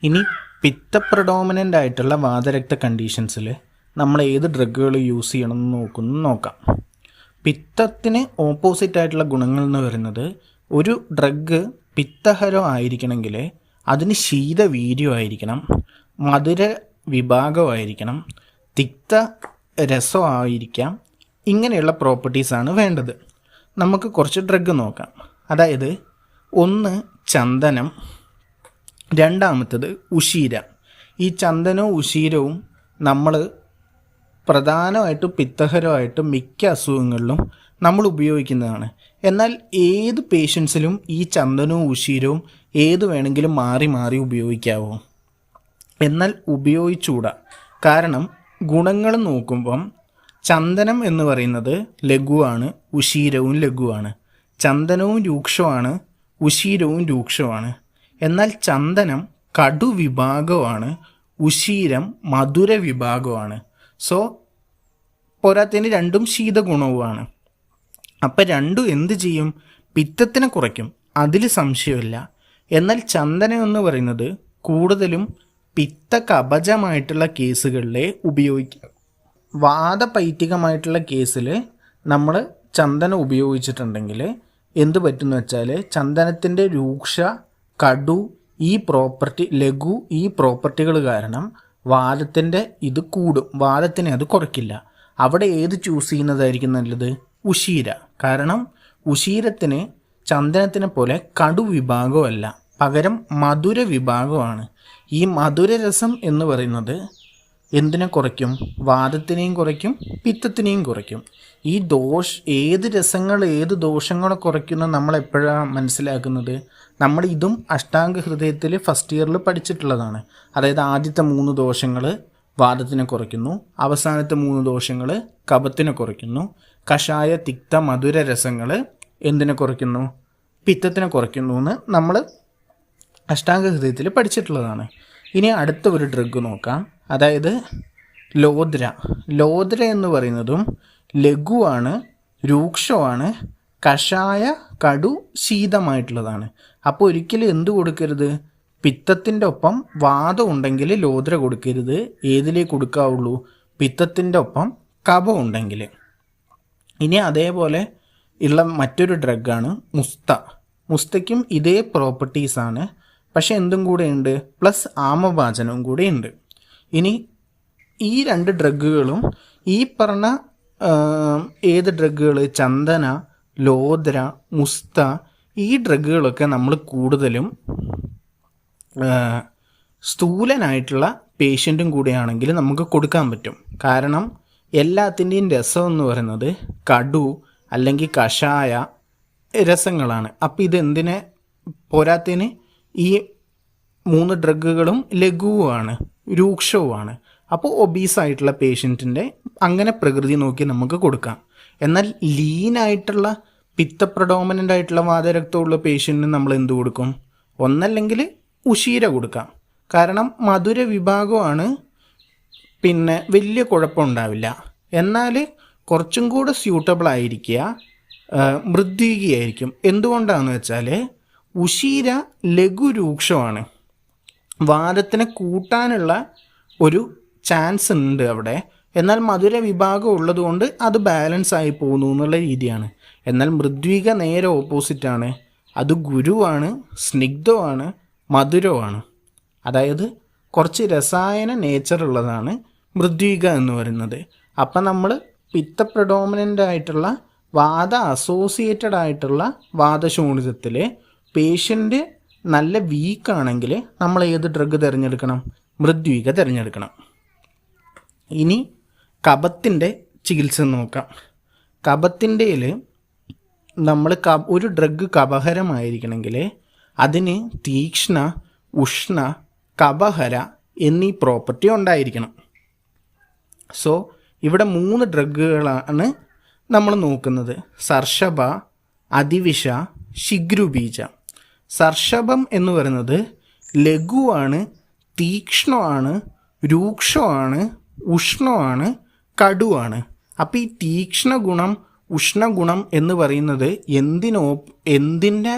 ഇനി പിത്ത പ്രഡോമിനൻ്റ് ആയിട്ടുള്ള വാതരക്ത കണ്ടീഷൻസിൽ നമ്മൾ ഏത് ഡ്രഗുകൾ യൂസ് ചെയ്യണമെന്ന് നോക്കാം. പിത്തത്തിന് ഓപ്പോസിറ്റ് ആയിട്ടുള്ള ഗുണങ്ങൾ എന്ന് പറയുന്നത്, ഒരു ഡ്രഗ് പിത്തഹരം ആയിരിക്കണമെങ്കിൽ അതിന് ശീതവീര്യമായിരിക്കണം, മധുര വിഭാഗമായിരിക്കണം, തിക്ത രസമായിരിക്കാം. ഇങ്ങനെയുള്ള പ്രോപ്പർട്ടീസാണ് വേണ്ടത്. നമുക്ക് കുറച്ച് ഡ്രഗ് നോക്കാം. അതായത് ഒന്ന് ചന്ദനം, രണ്ടാമത്തത് ഉശീര. ഈ ചന്ദനവും ഉശീരവും നമ്മൾ പ്രധാനമായിട്ടും പിത്തഹരമായിട്ട് മിക്ക അസുഖങ്ങളിലും നമ്മൾ ഉപയോഗിക്കുന്നതാണ്. എന്നാൽ ഏത് പേഷ്യൻസിലും ഈ ചന്ദനവും ഉശീരവും ഏത് വേണമെങ്കിലും മാറി മാറി ഉപയോഗിക്കാവോ? എന്നാൽ ഉപയോഗിച്ചുകൂടാ. കാരണം ഗുണങ്ങൾ നോക്കുമ്പം ചന്ദനം എന്ന് പറയുന്നത് ലഘുവാണ്, ഉശീരവും ലഘുവാണ്. ചന്ദനവും രൂക്ഷമാണ്, ഉശീരവും രൂക്ഷമാണ്. എന്നാൽ ചന്ദനം കടു വിഭാഗമാണ്, ഉശീരം മധുര വിഭാഗമാണ്. സോ പോരാത്തതിന് രണ്ടും ശീതഗുണവുമാണ്. അപ്പം രണ്ടും എന്ത് ചെയ്യും? പിത്തത്തിനെ കുറയ്ക്കും, അതിൽ സംശയമില്ല. എന്നാൽ ചന്ദനം എന്ന് പറയുന്നത് കൂടുതലും പിത്ത കബജമായിട്ടുള്ള കേസുകളിലെ ഉപയോഗിക്കുക. വാദപൈറ്റികമായിട്ടുള്ള കേസിൽ നമ്മൾ ചന്ദനം ഉപയോഗിച്ചിട്ടുണ്ടെങ്കിൽ എന്ത് പറ്റുമെന്ന് വെച്ചാൽ, ചന്ദനത്തിൻ്റെ രൂക്ഷ, കടു, ലഘു ഈ പ്രോപ്പർട്ടികൾ കാരണം വാദത്തിൻ്റെ ഇത് കൂടും, വാദത്തിനെ അത് കുറയ്ക്കില്ല. അവിടെ ഏത് ചൂസ് ചെയ്യുന്നതായിരിക്കും നല്ലത്? ഉശീര. കാരണം ഉശീരത്തിന് ചന്ദനത്തിനെ പോലെ കടു വിഭാഗമല്ല, പകരം മധുര വിഭാഗമാണ്. ഈ മധുരരസം എന്ന് പറയുന്നത് എന്തിനെ കുറയ്ക്കും? വാദത്തിനെയും കുറയ്ക്കും, പിത്തത്തിനെയും കുറയ്ക്കും. ഈ ഏത് രസങ്ങൾ ഏത് ദോഷങ്ങളെ കുറയ്ക്കുന്ന നമ്മൾ എപ്പോഴാണ് മനസ്സിലാക്കുന്നത്? നമ്മൾ ഇതും അഷ്ടാംഗ ഹൃദയത്തിൽ ഫസ്റ്റ് ഇയറിൽ പഠിച്ചിട്ടുള്ളതാണ്. അതായത് ആദ്യത്തെ 3 ദോഷങ്ങൾ വാദത്തിനെ കുറയ്ക്കുന്നു, അവസാനത്തെ 3 ദോഷങ്ങൾ കഫത്തിനെ കുറയ്ക്കുന്നു. കഷായ, തിക്ത, മധുര രസങ്ങൾ എന്തിനെ കുറയ്ക്കുന്നു? പിത്തത്തിനെ കുറയ്ക്കുന്നു എന്ന് നമ്മൾ അഷ്ടാംഗ ഹൃദയത്തിൽ പഠിച്ചിട്ടുള്ളതാണ്. ഇനി അടുത്ത ഒരു ഡ്രഗ് നോക്കാം. അതായത് ലോദ്ര എന്ന് പറയുന്നതും ലഘുവാണ്, രൂക്ഷമാണ്, കഷായ, കടു, ശീതമായിട്ടുള്ളതാണ്. അപ്പോൾ ഒരിക്കലും എന്ത് കൊടുക്കരുത്? പിത്തത്തിൻ്റെ ഒപ്പം വാദം ഉണ്ടെങ്കിൽ ലോദ്ര കൊടുക്കരുത്. ഏതിലേ കൊടുക്കാവുള്ളൂ? പിത്തത്തിൻ്റെ ഒപ്പം കഫം ഉണ്ടെങ്കിൽ. ഇനി അതേപോലെ ഉള്ള മറ്റൊരു ഡ്രഗാണ് മുസ്തയ്ക്കും ഇതേ പ്രോപ്പർട്ടീസാണ്. പക്ഷെ എന്തും കൂടെ ഉണ്ട്? പ്ലസ് ആമവാചനവും കൂടെ ഉണ്ട്. ഇനി ഈ 2 ഡ്രഗുകളും ഈ പറഞ്ഞ ഏത് ഡ്രഗുകൾ, ചന്ദന, ലോദ്ര, മുസ്ത, ഈ ഡ്രഗുകളൊക്കെ നമ്മൾ കൂടുതലും സ്ഥൂലനായിട്ടുള്ള പേഷ്യൻറ്റും കൂടെയാണെങ്കിൽ നമുക്ക് കൊടുക്കാൻ പറ്റും. കാരണം എല്ലാത്തിൻ്റെയും രസം എന്ന് പറയുന്നത് കടു അല്ലെങ്കിൽ കഷായ രസങ്ങളാണ്. അപ്പോൾ ഇതെന്തിനെ പോരാത്തതിന് ഈ 3 ഡ്രഗുകളും ലഘുവുമാണ്, രൂക്ഷവുമാണ്. അപ്പോൾ ഒബീസായിട്ടുള്ള പേഷ്യൻറ്റിൻ്റെ അങ്ങനെ പ്രകൃതി നോക്കി നമുക്ക് കൊടുക്കാം. എന്നാൽ ലീനായിട്ടുള്ള പിത്ത പ്രഡോമിനൻ്റ് ആയിട്ടുള്ള വാതരക്തമുള്ള പേഷ്യൻറ്റിന് നമ്മൾ എന്ത് കൊടുക്കും? ഒന്നല്ലെങ്കിൽ ഉശീര കൊടുക്കാം. കാരണം മധുര വിഭാഗമാണ്, പിന്നെ വലിയ കുഴപ്പമുണ്ടാവില്ല. എന്നാൽ കുറച്ചും കൂടെ സ്യൂട്ടബിൾ ആയിരിക്കുക മൃദ്വീകിയായിരിക്കും. എന്തുകൊണ്ടാണെന്ന് വെച്ചാൽ ഉശീര ലഘുരൂക്ഷമാണ്, വാദത്തിനെ കൂട്ടാനുള്ള ഒരു ചാൻസ് ഉണ്ട് അവിടെ. എന്നാൽ മധുര വിഭാഗം ഉള്ളതുകൊണ്ട് അത് ബാലൻസ് ആയി പോകുന്നു എന്നുള്ള രീതിയാണ്. എന്നാൽ മൃദ്വീക നേരെ ഓപ്പോസിറ്റാണ്. അത് ഗുരുവാണ്, സ്നിഗ്ധമാണ്, മധുരമാണ്. അതായത് കുറച്ച് രസായന നേച്ചറുള്ളതാണ് മൃദ്വീക എന്ന് പറയുന്നത്. അപ്പം നമ്മൾ പിത്ത പ്രഡോമിനൻ്റ് ആയിട്ടുള്ള അസോസിയേറ്റഡ് ആയിട്ടുള്ള വാദശോണിതത്തിൽ പേഷ്യൻ്റ് നല്ല വീക്കാണെങ്കിൽ നമ്മൾ ഏത് ഡ്രഗ് തിരഞ്ഞെടുക്കണം? മൃദ്വീക തിരഞ്ഞെടുക്കണം. ഇനി കഫത്തിൻ്റെ ചികിത്സ നോക്കാം. കഫത്തിൻ്റെയിൽ നമ്മൾ ഒരു ഡ്രഗ് കഫഹരമായിരിക്കണമെങ്കിൽ അതിന് തീക്ഷ്ണ, ഉഷ്ണ, കഫഹര എന്നീ പ്രോപ്പർട്ടി ഉണ്ടായിരിക്കണം. സോ ഇവിടെ 3 ഡ്രഗുകളാണ് നമ്മൾ നോക്കുന്നത്: സർഷഭ, അതിവിഷ, ശിഗ്രുബീജ. സർഷഭം എന്ന് പറയുന്നത് ലഘുവാണ്, തീക്ഷ്ണമാണ്, രൂക്ഷമാണ്, ഉഷ്ണമാണ്, കടുവാണ്. അപ്പോൾ ഈ തീക്ഷ്ണ ഗുണം, ഉഷ്ണഗുണം എന്ന് പറയുന്നത് എന്തിൻ്റെ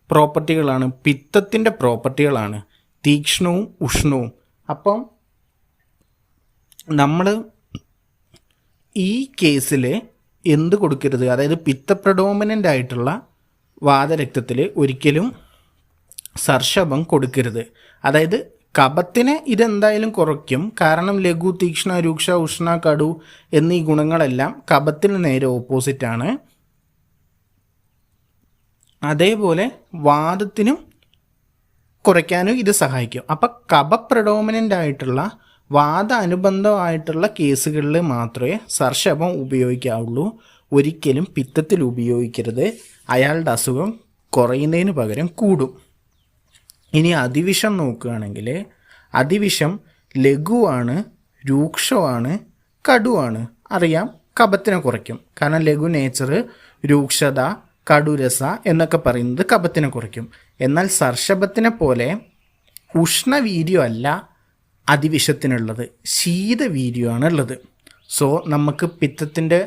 പ്രോപ്പർട്ടികളാണ്? പിത്തത്തിൻ്റെ പ്രോപ്പർട്ടികളാണ്. തീക്ഷ്ണവും ഉഷ്ണവും. അപ്പം നമ്മൾ ഈ കേസിൽ എന്ത് കൊടുക്കരുത്, അതായത് പിത്ത പ്രഡോമിനൻ്റ് ആയിട്ടുള്ള വാതരക്തത്തിൽ ഒരിക്കലും സർഷപം കൊടുക്കരുത്. അതായത് കഫത്തിനെ ഇതെന്തായാലും കുറയ്ക്കും, കാരണം ലഘു, തീക്ഷ്ണ, രൂക്ഷ, ഉഷ്ണ, കടു എന്നീ ഗുണങ്ങളെല്ലാം കഫത്തിന് നേരെ ഓപ്പോസിറ്റാണ്. അതേപോലെ വാദത്തിനും കുറയ്ക്കാനും ഇത് സഹായിക്കും. അപ്പം കഫ പ്രഡോമിനൻ്റ് ആയിട്ടുള്ള വാദ അനുബന്ധമായിട്ടുള്ള കേസുകളിൽ മാത്രമേ സർഷപം ഉപയോഗിക്കാവുള്ളൂ. ഒരിക്കലും പിത്തത്തിൽ ഉപയോഗിക്കരുത്, അയാളുടെ അസുഖം കുറയുന്നതിന് പകരം കൂടും. ഇനി അതിവിഷം നോക്കുകയാണെങ്കിൽ അതിവിഷം ലഘുവാണ്, രൂക്ഷമാണ്, കടുവാണ്. അറിയാം, കഫത്തിനെ കുറയ്ക്കും, കാരണം ലഘു നേച്ചർ, രൂക്ഷത, കടുരസ എന്നൊക്കെ പറയുന്നത് കഫത്തിനെ കുറയ്ക്കും. എന്നാൽ സർഷപത്തിനെ പോലെ ഉഷ്ണവീര്യമല്ല അതിവിഷത്തിനുള്ളത്, ശീതവീര്യമാണ് ഉള്ളത്. സോ നമുക്ക് പിത്തത്തിൻ്റെ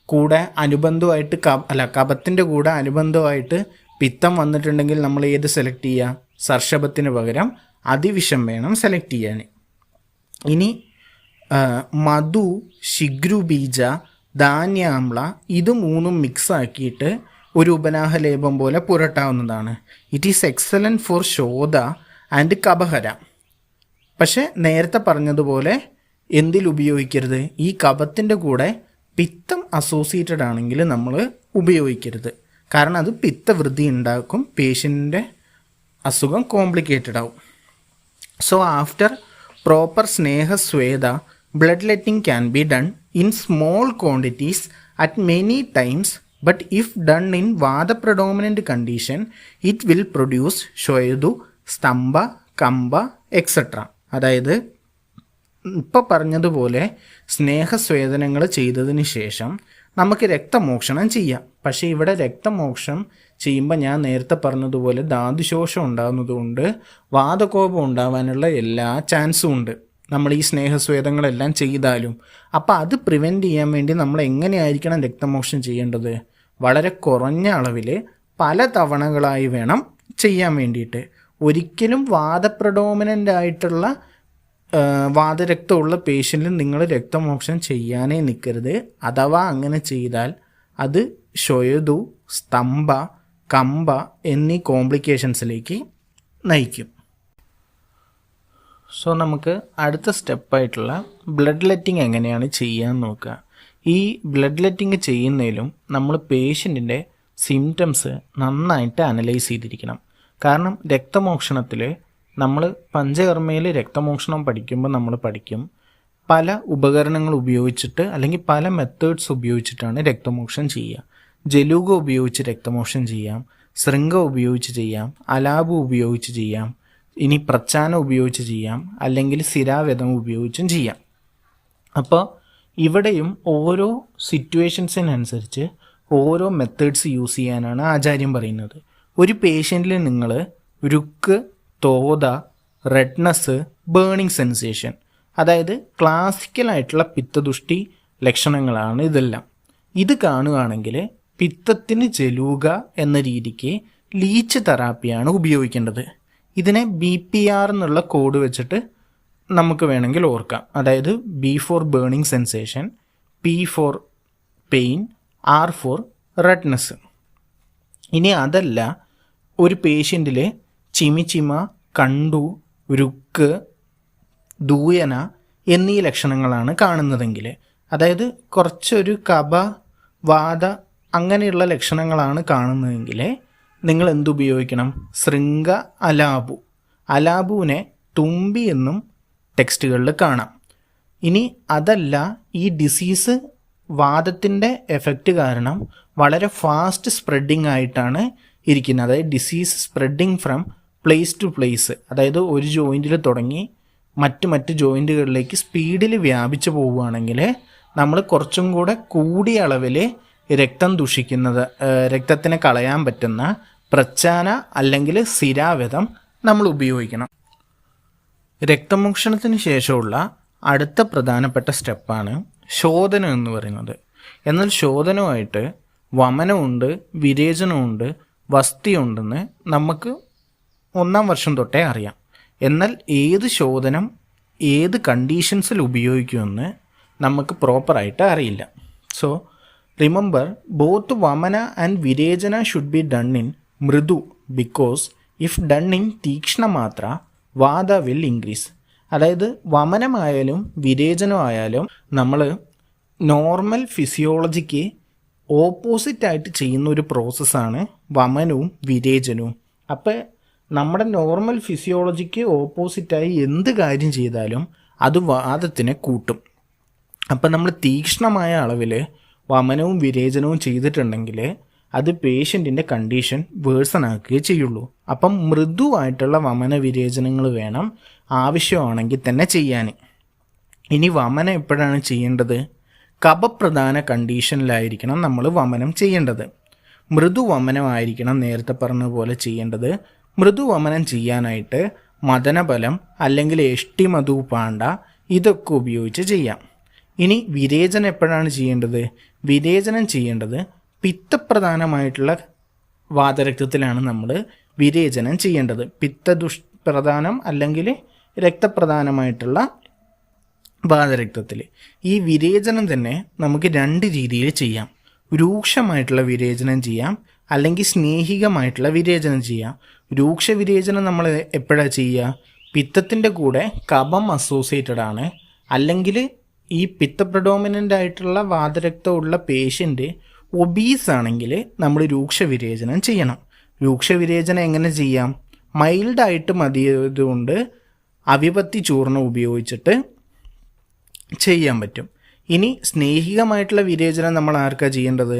കൂടെ അനുബന്ധമായിട്ട് കഫത്തിൻ്റെ കൂടെ അനുബന്ധമായിട്ട് പിത്തം വന്നിട്ടുണ്ടെങ്കിൽ നമ്മൾ ഏത് സെലക്ട് ചെയ്യുക? സർഷപത്തിന് പകരം അതിവിഷം വേണം സെലക്ട് ചെയ്യാൻ. ഇനി മധു, ശിഗ്രുബീജ, ധാന്യാമ്ല ഇത് മൂന്നും മിക്സ് ആക്കിയിട്ട് ഒരു ഉപനാഹലേപം പോലെ പുരട്ടാവുന്നതാണ്. It is excellent for shodha and kaphahara. പക്ഷേ നേരത്തെ പറഞ്ഞതുപോലെ എന്തിൽ ഉപയോഗിക്കരുത്? ഈ കഫത്തിൻ്റെ കൂടെ പിത്തം അസോസിയേറ്റഡ് ആണെങ്കിൽ നമ്മൾ ഉപയോഗിക്കരുത്, കാരണം അത് പിത്തവൃദ്ധി ഉണ്ടാക്കും, പേഷ്യൻറ്റിൻ്റെ അസുഖം കോംപ്ലിക്കേറ്റഡ് ആവും. So after proper snehasweda blood letting can be done in small quantities at many times, but if done in vada predominant condition it will produce shoyadu, stamba, kamba etc. അതായത് ഇപ്പോൾ പറഞ്ഞതുപോലെ സ്നേഹസ്വേദനങ്ങൾ ചെയ്തതിന് ശേഷം നമുക്ക് രക്തമോക്ഷണം ചെയ്യാം. പക്ഷേ ഇവിടെ രക്തമോക്ഷം ചെയ്യുമ്പോൾ ഞാൻ നേരത്തെ പറഞ്ഞതുപോലെ ധാതുശോഷം ഉണ്ടാകുന്നതുകൊണ്ട് വാതകോപം ഉണ്ടാവാനുള്ള എല്ലാ ചാൻസും ഉണ്ട് നമ്മൾ ഈ സ്നേഹസ്വേദങ്ങളെല്ലാം ചെയ്താലും. അപ്പോൾ അത് പ്രിവെൻറ്റ് ചെയ്യാൻ വേണ്ടി നമ്മൾ എങ്ങനെയായിരിക്കണം രക്തമോക്ഷം ചെയ്യേണ്ടത്? വളരെ കുറഞ്ഞ അളവിൽ പല തവണകളായി വേണം ചെയ്യാൻ വേണ്ടിയിട്ട്. ഒരിക്കലും വാദപ്രഡോമിനൻ്റ് ആയിട്ടുള്ള വാതരക്തമുള്ള പേഷ്യൻറ്റിൽ നിങ്ങൾ രക്തമോക്ഷം ചെയ്യാനേ നിൽക്കരുത്. അഥവാ അങ്ങനെ ചെയ്താൽ അത് ക്ഷോയതു, സ്തംഭ, കമ്പ എന്നീ കോംപ്ലിക്കേഷൻസിലേക്ക് നയിക്കും. സോ നമുക്ക് അടുത്ത സ്റ്റെപ്പായിട്ടുള്ള ബ്ലഡ് ലെറ്റിംഗ് എങ്ങനെയാണ് ചെയ്യാൻ നോക്കുക. ഈ ബ്ലഡ് ലെറ്റിംഗ് ചെയ്യുന്നതിലും നമ്മൾ പേഷ്യൻറ്റിൻ്റെ സിംറ്റംസ് നന്നായിട്ട് അനലൈസ് ചെയ്തിരിക്കണം. കാരണം രക്തമോക്ഷണത്തിൽ നമ്മൾ പഞ്ചകർമ്മയിൽ രക്തമോക്ഷണം പഠിക്കുമ്പോൾ നമ്മൾ പഠിക്കും പല ഉപകരണങ്ങൾ ഉപയോഗിച്ചിട്ട് അല്ലെങ്കിൽ പല മെത്തേഡ്സ് ഉപയോഗിച്ചിട്ടാണ് രക്തമോക്ഷം ചെയ്യുക. ജലൂക ഉപയോഗിച്ച് രക്തമോക്ഷം ചെയ്യാം, ശൃംഗ ഉപയോഗിച്ച് ചെയ്യാം, അലാബു ഉപയോഗിച്ച് ചെയ്യാം, ഇനി പ്രച്ചാനം ഉപയോഗിച്ച് ചെയ്യാം, അല്ലെങ്കിൽ സിരാവെതം ഉപയോഗിച്ചും ചെയ്യാം. അപ്പോൾ ഇവിടെയും ഓരോ സിറ്റുവേഷൻസിനനുസരിച്ച് ഓരോ മെത്തേഡ്സ് യൂസ് ചെയ്യാനാണ് ആചാര്യം പറയുന്നത്. ഒരു പേഷ്യൻറ്റിൽ നിങ്ങൾ രുക്ക്, തോത, റെഡ്നസ്, ബേണിംഗ് സെൻസേഷൻ, അതായത് ക്ലാസിക്കലായിട്ടുള്ള പിത്തദുഷ്ടി ലക്ഷണങ്ങളാണ് ഇതെല്ലാം. ഇത് കാണുകയാണെങ്കിൽ പിത്തത്തിന് ജലൂക എന്ന രീതിക്ക് ലീച്ച് തെറാപ്പിയാണ് ഉപയോഗിക്കേണ്ടത്. ഇതിനെ BPR എന്നുള്ള കോഡ് വെച്ചിട്ട് നമുക്ക് വേണമെങ്കിൽ ഓർക്കാം. അതായത് B for burning sensation, P for pain, R for redness. ഇനി അതല്ല ഒരു പേഷ്യൻറ്റിൽ ചിമിച്ചിമ, കണ്ടു, രുക്ക്, ദൂയന എന്നീ ലക്ഷണങ്ങളാണ് കാണുന്നതെങ്കിൽ, അതായത് കുറച്ചൊരു കഫ, വാത അങ്ങനെയുള്ള ലക്ഷണങ്ങളാണ് കാണുന്നതെങ്കിൽ നിങ്ങൾ എന്തുപയോഗിക്കണം? ശൃംഗ, അലാബു. അലാബുവിനെ തുമ്പി എന്നും ടെക്സ്റ്റുകളിൽ കാണാം. ഇനി അതല്ല ഈ ഡിസീസ് വാദത്തിൻ്റെ എഫക്റ്റ് കാരണം വളരെ ഫാസ്റ്റ് സ്പ്രെഡിങ് ആയിട്ടാണ് ഇരിക്കുന്നത്. അതായത് disease spreading from place to place, അതായത് ഒരു ജോയിൻറ്റിൽ തുടങ്ങി മറ്റ് ജോയിൻറ്റുകളിലേക്ക് സ്പീഡിൽ വ്യാപിച്ചു പോവുകയാണെങ്കിൽ നമ്മൾ കുറച്ചും കൂടെ കൂടിയ അളവിൽ രക്തം ദുഷിക്കുന്നത്, രക്തത്തിനെ കളയാൻ പറ്റുന്ന പ്രച്ചാന അല്ലെങ്കിൽ സിരാവെതം നമ്മൾ ഉപയോഗിക്കണം. രക്തമോക്ഷണത്തിന് ശേഷമുള്ള അടുത്ത പ്രധാനപ്പെട്ട സ്റ്റെപ്പാണ് ശോധനം എന്ന് പറയുന്നത്. എന്നാൽ ശോധനമായിട്ട് വമനമുണ്ട്, വിരേചനമുണ്ട്, വസ്തിയുണ്ടെന്ന് നമുക്ക് 1ാം വർഷം തൊട്ടേ അറിയാം. എന്നാൽ ഏത് ശോധനം ഏത് കണ്ടീഷൻസിൽ ഉപയോഗിക്കുമെന്ന് നമുക്ക് പ്രോപ്പറായിട്ട് അറിയില്ല. So remember, both vamana and virechana should be done in mridu because if done in teekshna matra vada will increase. അതായത് വമനമായാലും വിരേചനമായാലും നമ്മൾ നോർമൽ ഫിസിയോളജിക്ക് ഓപ്പോസിറ്റായിട്ട് ചെയ്യുന്ന ഒരു പ്രോസസ്സാണ് വമനവും വിരേചനവും. അപ്പോൾ നമ്മുടെ നോർമൽ ഫിസിയോളജിക്ക് ഓപ്പോസിറ്റായി എന്ത് കാര്യം ചെയ്താലും അത് വാദത്തിനെ കൂട്ടും. അപ്പം നമ്മൾ തീക്ഷ്ണമായ അളവിൽ വമനവും വിരേചനവും ചെയ്തിട്ടുണ്ടെങ്കിൽ അത് പേഷ്യൻറ്റിൻ്റെ കണ്ടീഷൻ വേഴ്സൺ ആക്കുകയേ ചെയ്യുള്ളൂ. അപ്പം മൃദുവായിട്ടുള്ള വമന വിരേചനങ്ങൾ വേണം ആവശ്യമാണെങ്കിൽ തന്നെ ചെയ്യാൻ. ഇനി വമനം എപ്പോഴാണ് ചെയ്യേണ്ടത്? കഫപ്രധാന കണ്ടീഷനിലായിരിക്കണം നമ്മൾ വമനം ചെയ്യേണ്ടത്. മൃദുവമനമായിരിക്കണം നേരത്തെ പറഞ്ഞ പോലെ ചെയ്യേണ്ടത്. മൃദുവമനം ചെയ്യാനായിട്ട് മദനബലം അല്ലെങ്കിൽ എഷ്ടിമധുപാണ്ട ഇതൊക്കെ ഉപയോഗിച്ച് ചെയ്യാം. ഇനി വിരേചനം എപ്പോഴാണ് ചെയ്യേണ്ടത്? വിരേചനം ചെയ്യേണ്ടത് പിത്തപ്രധാനമായിട്ടുള്ള വാതരക്തത്തിലാണ് നമ്മൾ വിരേചനം ചെയ്യേണ്ടത്. പിത്തപ്രധാനം അല്ലെങ്കിൽ രക്തപ്രധാനമായിട്ടുള്ള വാതരക്തത്തിൽ. ഈ വിരേചനം തന്നെ നമുക്ക് 2 രീതിയിൽ ചെയ്യാം. രൂക്ഷമായിട്ടുള്ള വിരേചനം ചെയ്യാം, അല്ലെങ്കിൽ സ്നേഹികമായിട്ടുള്ള വിരേചനം ചെയ്യാം. രൂക്ഷ വിരേചനം നമ്മൾ എപ്പോഴാണ് ചെയ്യുക? പിത്തത്തിൻ്റെ കൂടെ കഫം അസോസിയേറ്റഡ് ആണ്, അല്ലെങ്കിൽ ഈ പിത്ത പ്രഡോമിനൻ്റ് ആയിട്ടുള്ള വാതരക്തമുള്ള പേഷ്യൻ്റ് ഒബീസ് ആണെങ്കിൽ നമ്മൾ രൂക്ഷ വിരേചനം ചെയ്യണം. രൂക്ഷ വിരേചനം എങ്ങനെ ചെയ്യാം? മൈൽഡായിട്ട് മതിയായതുകൊണ്ട് അവിപത്തി ചൂർണം ഉപയോഗിച്ചിട്ട് ചെയ്യാൻ പറ്റും. ഇനി സ്നേഹികമായിട്ടുള്ള വിരേചനം നമ്മൾ ആർക്കാണ് ചെയ്യേണ്ടത്?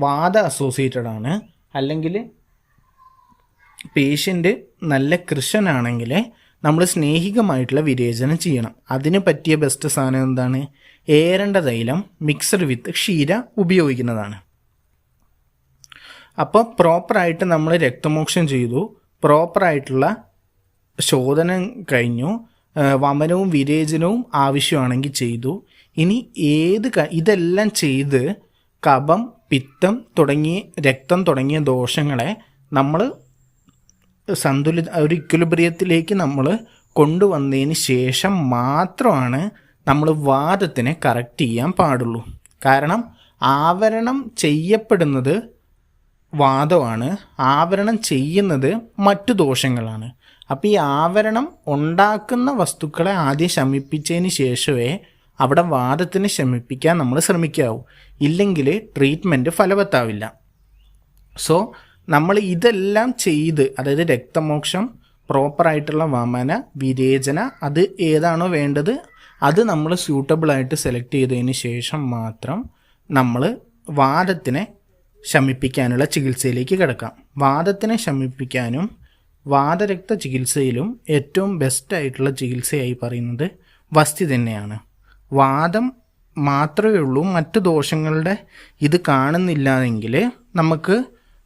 വാത അസോസിയേറ്റഡ് ആണ്, അല്ലെങ്കിൽ പേഷ്യൻ്റ് നല്ല കൃശനാണെങ്കിൽ നമ്മൾ സ്നേഹികമായിട്ടുള്ള വിരേചനം ചെയ്യണം. അതിന് പറ്റിയ ബെസ്റ്റ് സാധനം എന്താണ്? ഏരണ്ട തൈലം മിക്സഡ് വിത്ത് ക്ഷീര ഉപയോഗിക്കുന്നതാണ്. അപ്പോൾ പ്രോപ്പറായിട്ട് നമ്മൾ രക്തമോക്ഷം ചെയ്തു, പ്രോപ്പറായിട്ടുള്ള ശോധനം കഴിഞ്ഞു, വമനവും വിരേചനവും ആവശ്യമാണെങ്കിൽ ചെയ്തു. ഇനി ഇതെല്ലാം ചെയ്ത് കഫം, പിത്തം രക്തം തുടങ്ങിയ ദോഷങ്ങളെ നമ്മൾ ഒരു ഇക്വിലിബ്രിയത്തിലേക്ക് നമ്മൾ കൊണ്ടുവന്നതിന് ശേഷം മാത്രമാണ് നമ്മൾ വാദത്തിനെ കറക്റ്റ് ചെയ്യാൻ പാടുള്ളൂ. കാരണം ആവരണം ചെയ്യപ്പെടുന്നത് വാദമാണ്, ആവരണം ചെയ്യുന്നത് മറ്റു ദോഷങ്ങളാണ്. അപ്പോൾ ഈ ആവരണം ഉണ്ടാക്കുന്ന വസ്തുക്കളെ ആദ്യം ശമിപ്പിച്ചതിന് ശേഷമേ അവിടെ വാദത്തിന് ശമിപ്പിക്കാൻ നമ്മൾ ശ്രമിക്കാവൂ. ഇല്ലെങ്കിൽ ട്രീറ്റ്മെൻറ്റ് ഫലവത്താവില്ല. സോ നമ്മൾ ഇതെല്ലാം ചെയ്ത്, അതായത് രക്തമോക്ഷം, പ്രോപ്പറായിട്ടുള്ള വമന, വിരേചന, അത് ഏതാണോ വേണ്ടത് അത് നമ്മൾ സ്യൂട്ടബിളായിട്ട് സെലക്ട് ചെയ്തതിന് ശേഷം മാത്രം നമ്മൾ വാദത്തിനെ ശമിപ്പിക്കാനുള്ള ചികിത്സയിലേക്ക് കിടക്കാം. വാദത്തിനെ ശമിപ്പിക്കാനും വാതരക്ത ചികിത്സയിലും ഏറ്റവും ബെസ്റ്റായിട്ടുള്ള ചികിത്സയായി പറയുന്നത് വസ്തി തന്നെയാണ്. വാദം മാത്രമേ ഉള്ളൂ, മറ്റ് ദോഷങ്ങളുടെ ഇത് കാണുന്നില്ലാതെങ്കിൽ നമുക്ക്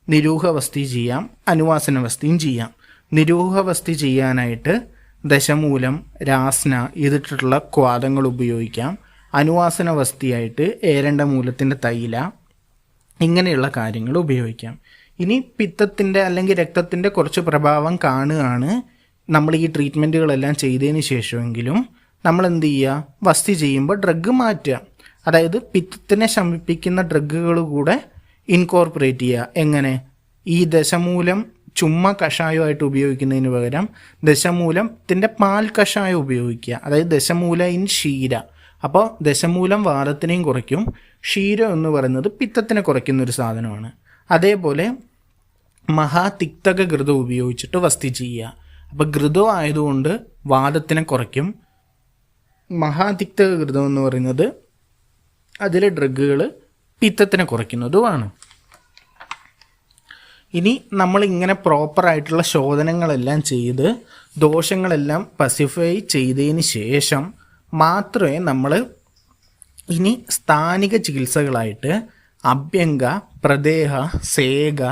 നിരൂഹവസ്തി ചെയ്യാം, അനുവാസനവസ്തിയും ചെയ്യാം. നിരൂഹവസ്തി ചെയ്യാനായിട്ട് ദശമൂലം, രാസ്ന ഇതിട്ടുള്ള ക്വാദങ്ങൾ ഉപയോഗിക്കാം. അനുവാസനവസ്തിയായിട്ട് ഏരണ്ട മൂലത്തിൻ്റെ തൈല, ഇങ്ങനെയുള്ള കാര്യങ്ങൾ ഉപയോഗിക്കാം. ഇനി പിത്തത്തിൻ്റെ അല്ലെങ്കിൽ രക്തത്തിൻ്റെ കുറച്ച് പ്രഭാവം കാണുകയാണ് നമ്മൾ ഈ ട്രീറ്റ്മെൻറ്റുകളെല്ലാം ചെയ്തതിന് ശേഷമെങ്കിലും നമ്മൾ എന്ത് ചെയ്യുക? വസ്തി ചെയ്യുമ്പോൾ ഡ്രഗ് മാറ്റുക. അതായത് പിത്തത്തിനെ ശമിപ്പിക്കുന്ന ഡ്രഗുകൾ കൂടെ ഇൻകോർപ്പറേറ്റ് ചെയ്യുക. എങ്ങനെ? ഈ ദശമൂലം ചുമ്മാ കഷായമായിട്ട് ഉപയോഗിക്കുന്നതിന് പകരം ദശമൂലത്തിൻ്റെ പാൽ കഷായം ഉപയോഗിക്കുക. അതായത് ദശമൂല ഇൻ ക്ഷീര. അപ്പോൾ ദശമൂലം വാദത്തിനെയും കുറയ്ക്കും, ക്ഷീരം എന്ന് പറയുന്നത് പിത്തത്തിനെ കുറയ്ക്കുന്നൊരു സാധനമാണ്. അതേപോലെ മഹാതിക്തക ഘൃതം ഉപയോഗിച്ചിട്ട് വസ്തി ചെയ്യുക. അപ്പോൾ ഘൃതം ആയതുകൊണ്ട് വാദത്തിനെ കുറയ്ക്കും. മഹാതിക്തക ഘൃതം എന്ന് പറയുന്നത് അതിലെ ഡ്രഗുകൾ പിത്തത്തിനെ കുറയ്ക്കുന്നതുമാണ്. ഇനി നമ്മളിങ്ങനെ പ്രോപ്പറായിട്ടുള്ള ശോധനങ്ങളെല്ലാം ചെയ്ത് ദോഷങ്ങളെല്ലാം പസിഫൈ ചെയ്തതിന് ശേഷം മാത്രമേ നമ്മൾ ഇനി സ്ഥാനിക ചികിത്സകളായിട്ട് അഭ്യംഗ, പ്രദേഹ, സേക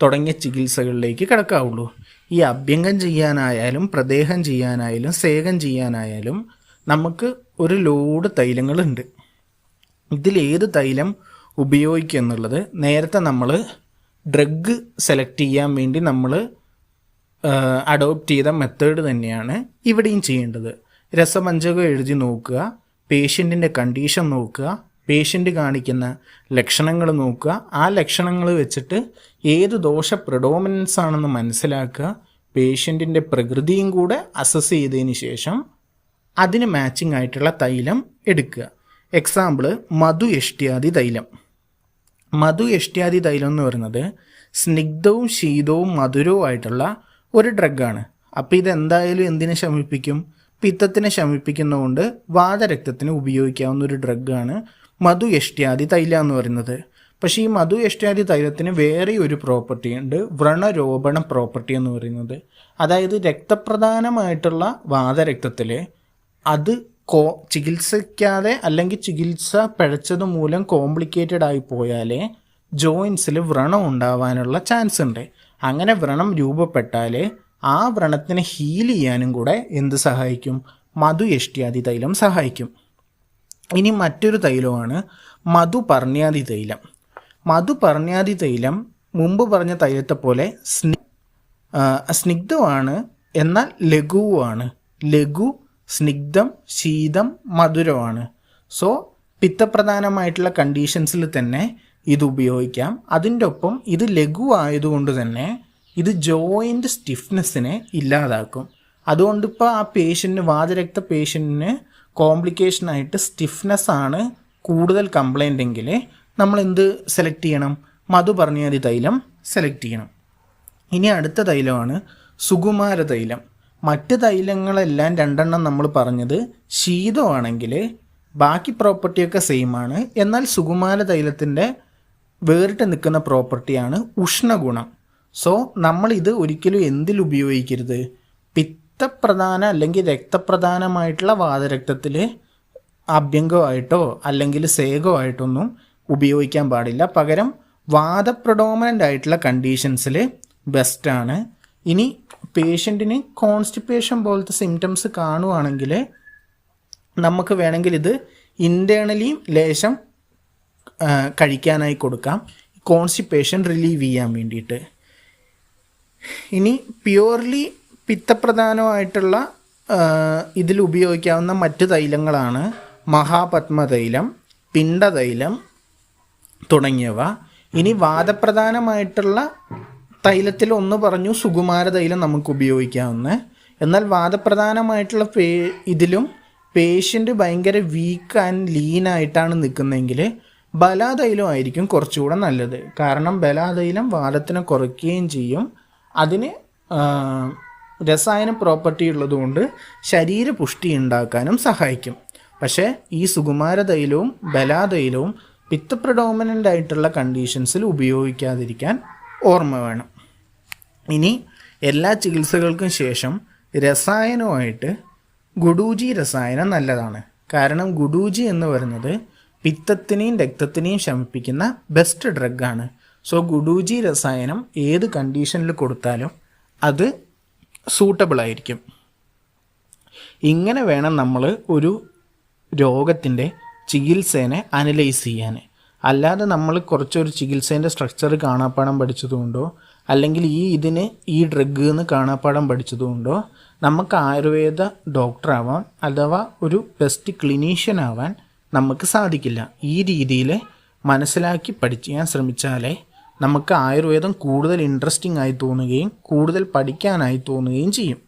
തുടങ്ങിയ ചികിത്സകളിലേക്ക് കിടക്കാവുള്ളൂ. ഈ അഭ്യംഗം ചെയ്യാനായാലും പ്രദേഹം ചെയ്യാനായാലും സേകം ചെയ്യാനായാലും നമുക്ക് ഒരു ലോഡ് തൈലങ്ങളുണ്ട്. ഇതിലേത് തൈലം ഉപയോഗിക്കുക എന്നുള്ളത് നേരത്തെ നമ്മൾ ഡ്രഗ് സെലക്ട് ചെയ്യാൻ വേണ്ടി നമ്മൾ അഡോപ്റ്റ് ചെയ്ത മെത്തേഡ് തന്നെയാണ് ഇവിടെയും ചെയ്യേണ്ടത്. രസപഞ്ചകം എഴുതി നോക്കുക, പേഷ്യൻറ്റിൻ്റെ കണ്ടീഷൻ നോക്കുക, പേഷ്യൻ്റ് കാണിക്കുന്ന ലക്ഷണങ്ങൾ നോക്കുക, ആ ലക്ഷണങ്ങൾ വെച്ചിട്ട് ഏത് ദോഷ പ്രിഡോമിനൻസ് ആണെന്ന് മനസ്സിലാക്കുക, പേഷ്യൻറ്റിൻ്റെ പ്രകൃതിയും കൂടെ അസസ് ചെയ്തതിന് ശേഷം അതിന് മാച്ചിങ് ആയിട്ടുള്ള തൈലം എടുക്കുക. എക്സാമ്പിൾ മധു യഷ്ട്യാദി തൈലം. മധു യഷ്ട്യാദി തൈലം എന്ന് പറയുന്നത് സ്നിഗ്ധവും ശീതവും മധുരവും ആയിട്ടുള്ള ഒരു ഡ്രഗാണ്. അപ്പോൾ ഇതെന്തായാലും എന്തിനെ ശമിപ്പിക്കും? പിത്തത്തിനെ ശമിപ്പിക്കുന്നതുകൊണ്ട് വാതരക്തത്തിന് ഉപയോഗിക്കാവുന്ന ഒരു ഡ്രഗാണ് മധു യഷ്ട്യാദി തൈലം എന്ന് പറയുന്നത്. പക്ഷേ ഈ മധു യഷ്ട്യാദി തൈലത്തിന് വേറെ ഒരു പ്രോപ്പർട്ടി ഉണ്ട്, വ്രണരോപണ പ്രോപ്പർട്ടി എന്ന് പറയുന്നത്. അതായത് രക്തപ്രധാനമായിട്ടുള്ള വാതരക്തത്തിൽ അത് ചികിത്സിക്കാതെ അല്ലെങ്കിൽ ചികിത്സ പിഴച്ചത് മൂലം കോംപ്ലിക്കേറ്റഡ് ആയി പോയാലേ ജോയിൻസിൽ വ്രണം ഉണ്ടാവാനുള്ള ചാൻസ് ഉണ്ട്. അങ്ങനെ വ്രണം രൂപപ്പെട്ടാൽ ആ വ്രണത്തിനെ ഹീൽ ചെയ്യാനും കൂടെ എന്ത് സഹായിക്കും? മധു യഷ്ട്യാദി തൈലം സഹായിക്കും. ഇനി മറ്റൊരു തൈലമാണ് മധുപർണ്യാദി തൈലം. മധുപർണ്യാദി തൈലം മുമ്പ് പറഞ്ഞ തൈലത്തെ പോലെ സ്നിഗ്ധമാണ്, എന്നാൽ ലഘുവാണ്. ലഘു, സ്നിഗ്ധം, ശീതം, മധുരമാണ്. സോ പിത്തപ്രധാനമായിട്ടുള്ള കണ്ടീഷൻസിൽ തന്നെ ഇത് ഉപയോഗിക്കാം. അതിൻ്റെ ഒപ്പം ഇത് ലഘു ആയതുകൊണ്ട് തന്നെ ഇത് ജോയിൻ്റ് സ്റ്റിഫ്നെസ്സിനെ ഇല്ലാതാക്കും. അതുകൊണ്ട് ഇപ്പോൾ ആ പേഷ്യൻറ്റിന്, വാതരക്ത പേഷ്യൻറ്റിന് കോംപ്ലിക്കേഷനായിട്ട് സ്റ്റിഫ്നെസ് ആണ് കൂടുതൽ കംപ്ലൈൻ്റ് എങ്കിൽ നമ്മൾ എന്ത് സെലക്ട് ചെയ്യണം? മധുപർണ്യാദി തൈലം സെലക്ട് ചെയ്യണം. ഇനി അടുത്ത തൈലമാണ് സുകുമാര തൈലം. മറ്റ് തൈലങ്ങളെല്ലാം രണ്ടെണ്ണം നമ്മൾ പറഞ്ഞത് ശീതമാണെങ്കിൽ ബാക്കി പ്രോപ്പർട്ടിയൊക്കെ സെയിം ആണ്. എന്നാൽ സുകുമാര തൈലത്തിൻ്റെ വേറിട്ട് നിൽക്കുന്ന പ്രോപ്പർട്ടിയാണ് ഉഷ്ണഗുണം. സോ നമ്മളിത് ഒരിക്കലും എന്തിൽ ഉപയോഗിക്കരുത്? പിത്തപ്രധാന അല്ലെങ്കിൽ രക്തപ്രധാനമായിട്ടുള്ള വാതരക്തത്തിൽ അഭ്യംഗമായിട്ടോ അല്ലെങ്കിൽ സേകമായിട്ടൊന്നും ഉപയോഗിക്കാൻ പാടില്ല. പകരം വാദപ്രഡോമിനൻ്റ് ആയിട്ടുള്ള കണ്ടീഷൻസിൽ ബെസ്റ്റാണ്. ഇനി പേഷ്യൻറ്റിന് കോൺസ്റ്റിപ്പേഷൻ പോലത്തെ സിംറ്റംസ് കാണുവാണെങ്കിൽ നമുക്ക് വേണമെങ്കിൽ ഇത് ഇൻറ്റേർണലിയും ലേശം കഴിക്കാനായി കൊടുക്കാം, കോൺസ്റ്റിപ്പേഷൻ റിലീവ് ചെയ്യാൻ വേണ്ടിയിട്ട്. ഇനി പ്യുവർലി പിത്തപ്രധാനമായിട്ടുള്ള ഇതിൽ ഉപയോഗിക്കാവുന്ന മറ്റ് തൈലങ്ങളാണ് മഹാപത്മതൈലം, പിണ്ടതൈലം തുടങ്ങിയവ. ഇനി വാദപ്രധാനമായിട്ടുള്ള തൈലത്തിൽ ഒന്ന് പറഞ്ഞു സുകുമാര തൈലം നമുക്ക് ഉപയോഗിക്കാവുന്ന. എന്നാൽ വാദപ്രധാനമായിട്ടുള്ള ഇതിലും പേഷ്യൻ്റ് ഭയങ്കര വീക്ക് ആൻഡ് ലീനായിട്ടാണ് നിൽക്കുന്നതെങ്കിൽ ബലാതൈലം ആയിരിക്കും കുറച്ചുകൂടെ നല്ലത്. കാരണം ബലാതൈലം വാദത്തിനെ കുറയ്ക്കുകയും ചെയ്യും, അതിന് രസായന പ്രോപ്പർട്ടി ഉള്ളതുകൊണ്ട് ശരീരപുഷ്ടി ഉണ്ടാക്കാനും സഹായിക്കും. പക്ഷേ ഈ സുകുമാര തൈലവും ബലാതൈലവും പിത്തപ്രഡോമിനൻ്റ് ആയിട്ടുള്ള കണ്ടീഷൻസിൽ ഉപയോഗിക്കാതിരിക്കാൻ ഓർമ്മ വേണം. ഇനി എല്ലാ ചികിത്സകൾക്കും ശേഷം രസായനമായിട്ട് ഗുഡൂജി രസായനം നല്ലതാണ്. കാരണം ഗുഡൂജി എന്ന് പറയുന്നത് പിത്തത്തിനെയും രക്തത്തിനെയും ശമിപ്പിക്കുന്ന ബെസ്റ്റ് ഡ്രഗാണ്. സോ ഗുഡൂജി രസായനം ഏത് കണ്ടീഷനിൽ കൊടുത്താലും അത് സൂട്ടബിൾ ആയിരിക്കും. ഇങ്ങനെ വേണം നമ്മൾ ഒരു രോഗത്തിൻ്റെ ചികിത്സേനെ അനലൈസ് ചെയ്യാൻ. അല്ലാതെ നമ്മൾ കുറച്ചൊരു ചികിത്സേൻ്റെ സ്ട്രക്ചർ കാണാപ്പാടം പഠിച്ചതുകൊണ്ടോ അല്ലെങ്കിൽ ഇതിന് ഈ ഡ്രഗ് എന്ന് കാണാപ്പാടം പഠിച്ചതുകൊണ്ടോ നമുക്ക് ആയുർവേദ ഡോക്ടറാവാൻ അഥവാ ഒരു ബെസ്റ്റ് ക്ലിനീഷ്യൻ ആവാൻ നമുക്ക് സാധിക്കില്ല. ഈ രീതിയിൽ മനസ്സിലാക്കി പഠിക്കാൻ ശ്രമിച്ചാലേ നമുക്ക് ആയുർവേദം കൂടുതൽ ഇൻട്രസ്റ്റിംഗ് ആയി തോന്നുകയും കൂടുതൽ പഠിക്കാനായി തോന്നുകയും ചെയ്യും.